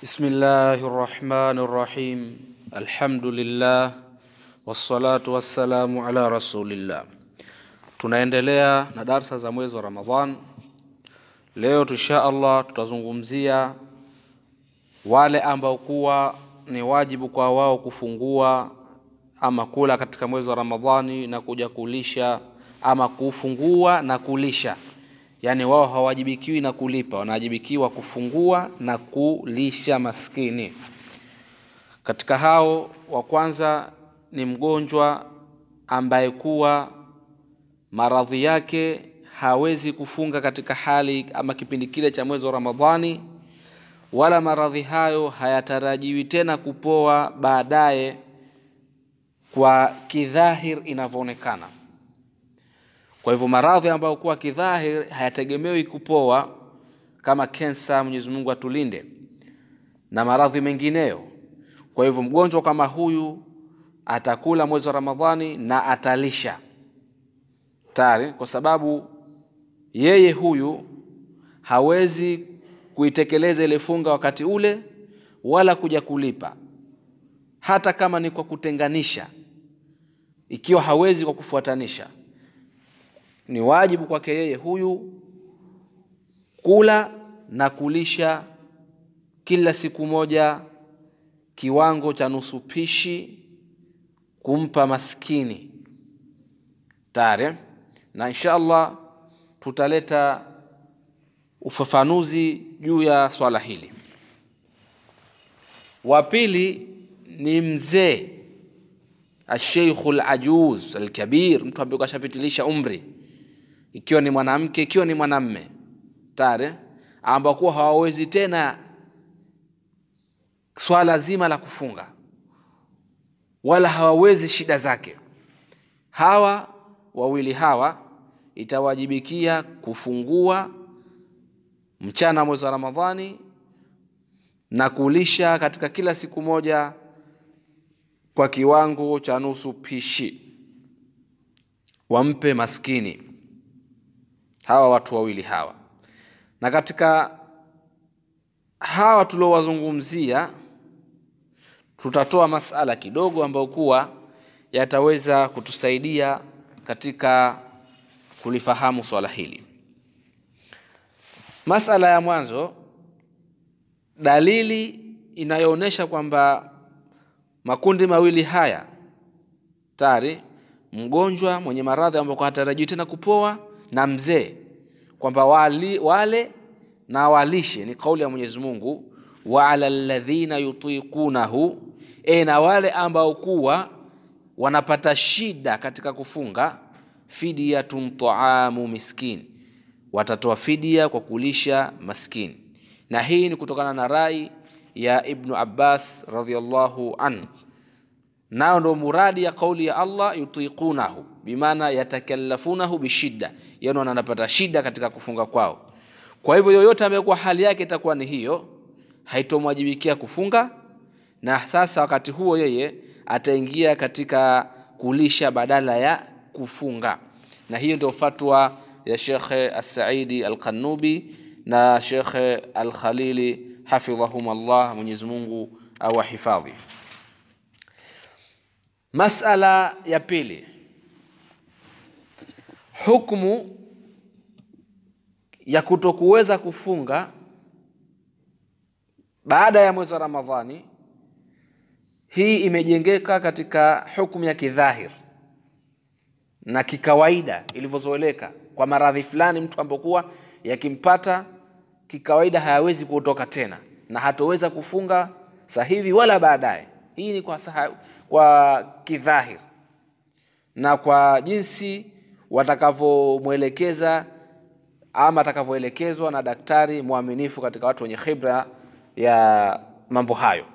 Bismillahirrahmanirrahim. Alhamdulillah wassalatu wassalamu ala rasulillah. Tunaendelea na darsa za mwezi wa Ramadhan. Leo insha Allah tutazungumzia wale ambao kuwa ni wajibu kwa wao kufungua ama kula katika mwezi wa Ramadhani na kuja kulisha ama kufungua na kulisha. Yani wao hawajibikiwi na kulipa, wanajibikiwa kufungua na kulisha maskini. Katika hao wa kwanza ni mgonjwa ambaye kuwa maradhi yake hawezi kufunga katika hali ama kipindi kile cha mwezi wa Ramadhani, wala maradhi hayo hayatarajiwi tena kupoa baadaye kwa kidhahir inavyoonekana. Kwa hivyo maradhi ambayo kwa kidhahir hayategemewi kupoa kama kansa, Mwenyezi Mungu atulinde, na maradhi mengineyo. Kwa hivyo mgonjwa kama huyu atakula mwezi wa Ramadhani na atalisha tayari, kwa sababu yeye huyu hawezi kuitekeleza ile funga wakati ule wala kuja kulipa, hata kama ni kwa kutenganisha. Ikiwa hawezi kwa kufuatanisha, ni wajibu kwake yeye huyu kula na kulisha kila siku moja kiwango cha nusu pishi kumpa maskini tare. Na insha Allah tutaleta ufafanuzi juu ya swala hili. Wa pili ni mzee, al-sheikhul ajuz al-kabir, mtu ambaye kashapitilisha umri, ikiwa ni mwanamke ikiwa ni mwanamume tare, ambao kwa hawawezi tena swala zima la kufunga wala hawawezi shida zake. Hawa wawili hawa itawajibikia kufungua mchana mwezi wa Ramadhani na kulisha katika kila siku moja kwa kiwango cha nusu pishi, wampe maskini hawa watu wawili hawa. Na katika hawa tuliowazungumzia tutatoa masala kidogo ambayo kuwa yataweza kutusaidia katika kulifahamu swala hili. Masala ya mwanzo, dalili inayoonesha kwamba makundi mawili haya tayari, mgonjwa mwenye maradhi ambayo hatarajiwi tena kupoa na mzee, kwamba wale na walishe, ni kauli ya Mwenyezi Mungu, wa alal ladhina yutiqunahu, na wale ambao kuwa wanapata shida katika kufunga, fidyatun ta'amu miskin, watatoa fidia kwa kulisha maskini. Na hii ni kutokana na rai ya Ibn Abbas radhiyallahu anhu. Nao ndo muradi ya kauli ya Allah yutiqunahu, bimaana yatakallafunahu bishidda, yani wanapata shida katika kufunga kwao. Kwa hivyo yoyote ambaye kwa hali yake itakuwa ni hiyo, haitomwajibikia kufunga, na sasa wakati huo yeye ataingia katika kulisha badala ya kufunga. Na hiyo ndio fatwa ya Sheikh As-Saidi Al-Qanubi na Sheikh Al-Khalili hafidhahumullah, Mwenyezi Mungu awahifadhi. Masala ya pili, hukumu ya kutokuweza kufunga baada ya mwezi wa Ramadhani. Hii imejengeka katika hukumu ya kidhahir na kikawaida ilivyozoeleka. Kwa maradhi fulani mtu ambokuwa yakimpata kikawaida hayawezi kutoka tena na hatoweza kufunga sahihi wala baadaye. Hii ni kwa kidhahir na kwa jinsi watakavyomuelekeza ama atakavyoelekezwa na daktari muaminifu katika watu wenye khibra ya mambo hayo.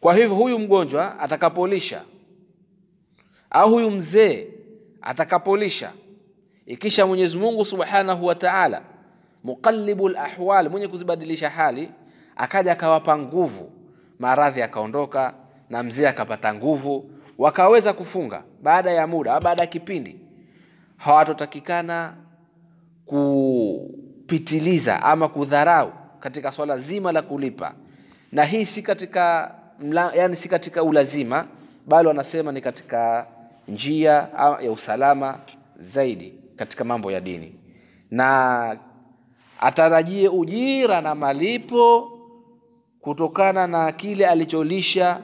Kwa hivyo huyu mgonjwa atakapolisha au huyu mzee atakapolisha, ikisha Mwenyezi Mungu Subhanahu wa Ta'ala, muqallibul ahwal, mwenye kuzibadilisha hali, akaja akawapa nguvu, maradhi akaondoka na mzee akapata nguvu, wakaweza kufunga baada ya muda, baada ya kipindi, hawatotakikana kupitiliza ama kudharau katika swala zima la kulipa, Na hii si katika yani si katika ulazima, bali wanasema ni katika njia ya usalama zaidi katika mambo ya dini. Na atarajie ujira na malipo kutokana na kile alicholisha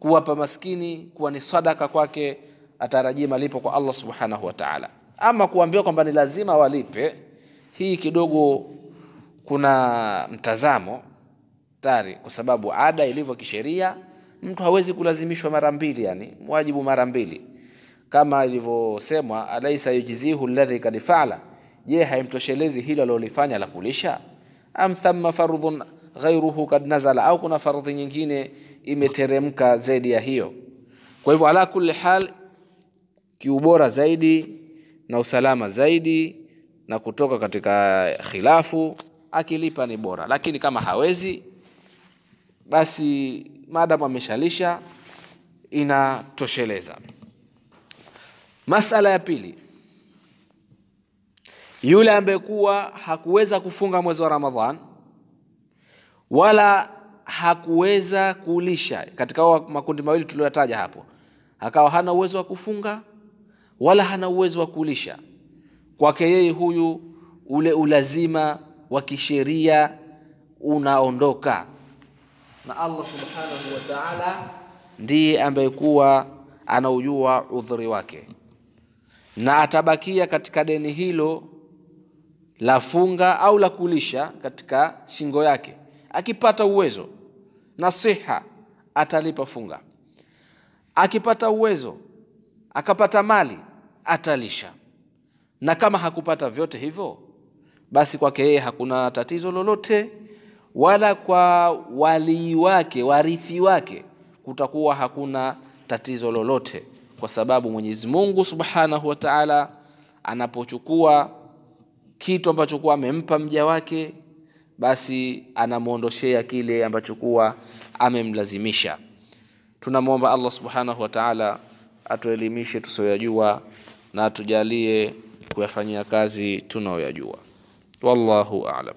kuwapa maskini, kuwa ni sadaka kwake, atarajie malipo kwa Allah subhanahu wa ta'ala. Ama kuambiwa kwamba ni lazima walipe, hii kidogo kuna mtazamo tari, kwa sababu ada ilivyo kisheria mtu hawezi kulazimishwa mara mbili, yani wajibu mara mbili, kama ilivyosemwa alaysa yujzihu alladhi kad fa'ala, je haimtoshelezi hilo alilofanya la kulisha? Am thamma fardhun ghayruhu kad nazala, au kuna fardhi nyingine imeteremka zaidi ya hiyo? Kwa hivyo ala kulli hal, kiubora zaidi na usalama zaidi na kutoka katika khilafu, akilipa ni bora. Lakini kama hawezi, basi maadamu ameshalisha inatosheleza. Masala ya pili, yule ambaye kuwa hakuweza kufunga mwezi wa Ramadhan wala hakuweza kulisha, katika makundi mawili tuliyotaja hapo, akawa hana uwezo wa kufunga wala hana uwezo wa kulisha, kwake yeye huyu ule ulazima wa kisheria unaondoka, na Allah subhanahu wa ta'ala ndiye ambaye kuwa anaujua udhuri wake, na atabakia katika deni hilo la funga au la kulisha katika shingo yake. Akipata uwezo na siha atalipa funga, akipata uwezo akapata mali atalisha, na kama hakupata vyote hivyo, basi kwake yeye hakuna tatizo lolote, wala kwa wali wake, warithi wake, kutakuwa hakuna tatizo lolote, kwa sababu Mwenyezi Mungu Subhanahu wa Ta'ala anapochukua kitu ambacho kwa amempa mja wake, basi anamuondoshea kile ambacho kwa amemlazimisha. Tunamuomba Allah Subhanahu wa Ta'ala atuelimishe tusiyojua na atujalie kuyafanyia kazi tunayoyajua. Wallahu a'lam.